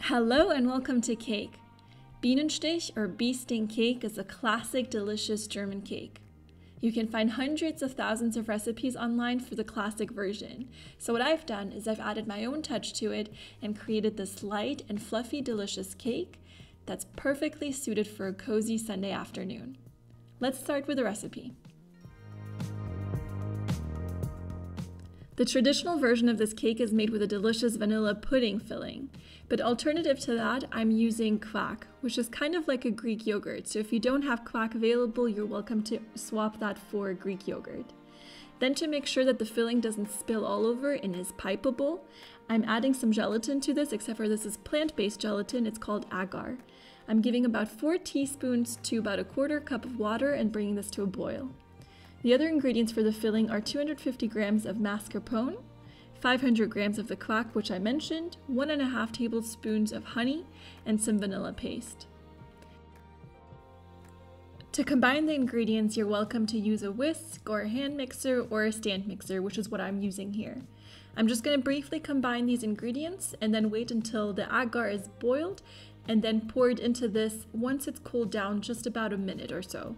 Hello and welcome to cake. Bienenstich or bee sting cake is a classic, delicious German cake. You can find hundreds of thousands of recipes online for the classic version. So what I've done is I've added my own touch to it and created this light and fluffy, delicious cake that's perfectly suited for a cozy Sunday afternoon. Let's start with the recipe. The traditional version of this cake is made with a delicious vanilla pudding filling, but alternative to that, I'm using kvack, which is kind of like a Greek yogurt. So if you don't have kvack available, you're welcome to swap that for Greek yogurt. Then to make sure that the filling doesn't spill all over and is pipeable, I'm adding some gelatin to this, except for this is plant-based gelatin. It's called agar. I'm giving about 4 teaspoons to about a quarter cup of water and bringing this to a boil. The other ingredients for the filling are 250 grams of mascarpone, 500 grams of the kvack, which I mentioned, 1.5 tablespoons of honey, and some vanilla paste. To combine the ingredients, you're welcome to use a whisk or a hand mixer or a stand mixer, which is what I'm using here. I'm just going to briefly combine these ingredients and then wait until the agar is boiled and then pour it into this once it's cooled down, just about a minute or so.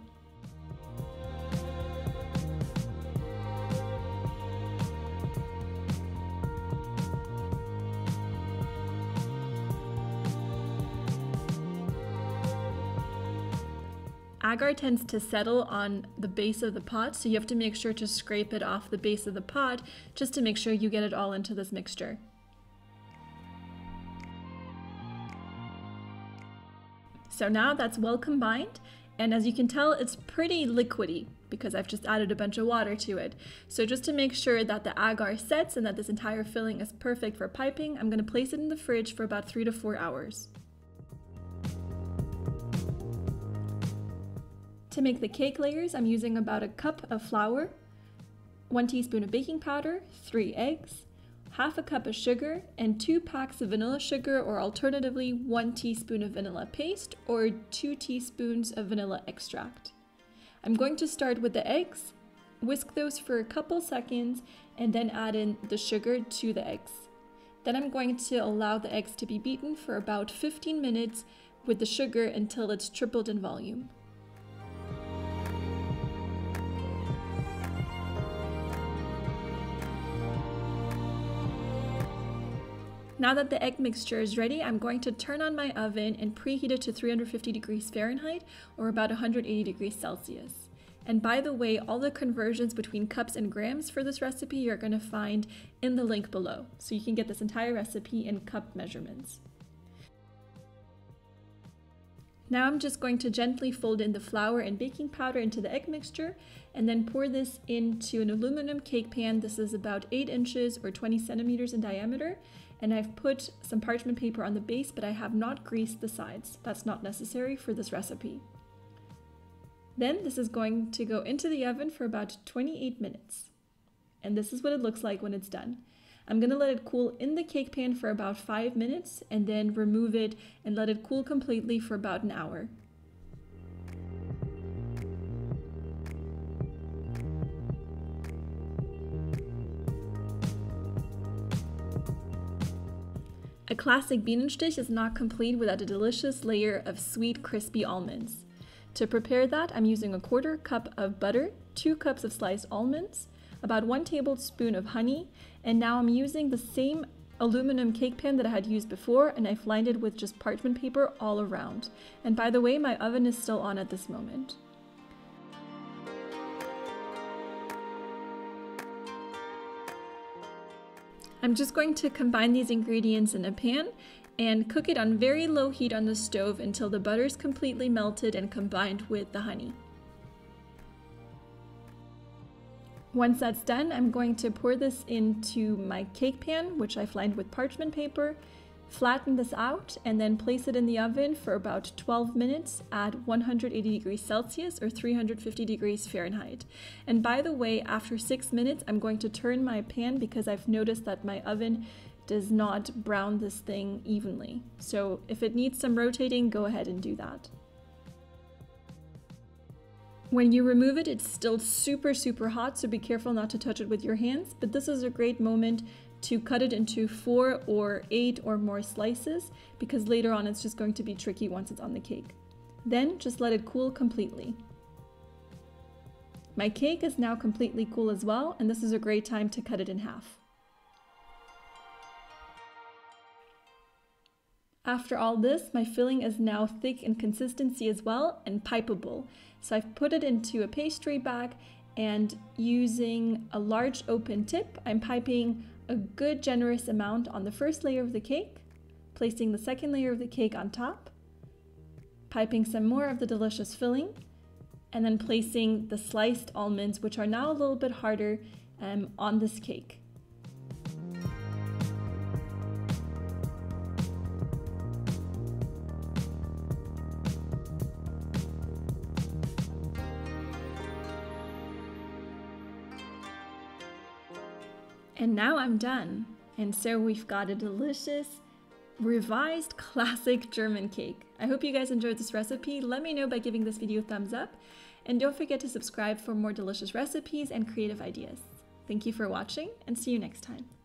Agar tends to settle on the base of the pot, so you have to make sure to scrape it off the base of the pot just to make sure you get it all into this mixture. So now that's well combined, and as you can tell, it's pretty liquidy because I've just added a bunch of water to it. So just to make sure that the agar sets and that this entire filling is perfect for piping, I'm going to place it in the fridge for about 3 to 4 hours. To make the cake layers, I'm using about a cup of flour, 1 teaspoon of baking powder, 3 eggs, half a cup of sugar, and 2 packs of vanilla sugar, or alternatively 1 teaspoon of vanilla paste or 2 teaspoons of vanilla extract. I'm going to start with the eggs, whisk those for a couple seconds, and then add in the sugar to the eggs. Then I'm going to allow the eggs to be beaten for about 15 minutes with the sugar until it's tripled in volume. Now that the egg mixture is ready, I'm going to turn on my oven and preheat it to 350 degrees Fahrenheit or about 180 degrees Celsius. And by the way, all the conversions between cups and grams for this recipe you're going to find in the link below, so you can get this entire recipe in cup measurements. Now I'm just going to gently fold in the flour and baking powder into the egg mixture and then pour this into an aluminum cake pan. This is about 8 inches or 20 centimeters in diameter. And I've put some parchment paper on the base, but I have not greased the sides. That's not necessary for this recipe. Then this is going to go into the oven for about 28 minutes. And this is what it looks like when it's done. I'm going to let it cool in the cake pan for about 5 minutes and then remove it and let it cool completely for about an hour. A classic Bienenstich is not complete without a delicious layer of sweet, crispy almonds. To prepare that, I'm using a quarter cup of butter, 2 cups of sliced almonds, about 1 tablespoon of honey, and now I'm using the same aluminum cake pan that I had used before, and I've lined it with just parchment paper all around. And by the way, my oven is still on at this moment. I'm just going to combine these ingredients in a pan and cook it on very low heat on the stove until the butter is completely melted and combined with the honey. Once that's done, I'm going to pour this into my cake pan, which I've lined with parchment paper, flatten this out, and then place it in the oven for about 12 minutes at 180 degrees Celsius or 350 degrees Fahrenheit. And by the way, after 6 minutes, I'm going to turn my pan because I've noticed that my oven does not brown this thing evenly. So if it needs some rotating, go ahead and do that. When you remove it, it's still super hot, so be careful not to touch it with your hands, but this is a great moment to cut it into 4 or 8 or more slices, because later on it's just going to be tricky once it's on the cake. Then just let it cool completely. My cake is now completely cool as well, and this is a great time to cut it in half. After all this, my filling is now thick in consistency as well and pipeable. So I've put it into a pastry bag, and using a large open tip, I'm piping a good generous amount on the first layer of the cake, placing the second layer of the cake on top, piping some more of the delicious filling, and then placing the sliced almonds, which are now a little bit harder, on this cake. And now I'm done. And so we've got a delicious, revised classic German cake. I hope you guys enjoyed this recipe. Let me know by giving this video a thumbs up. And don't forget to subscribe for more delicious recipes and creative ideas. Thank you for watching, and see you next time.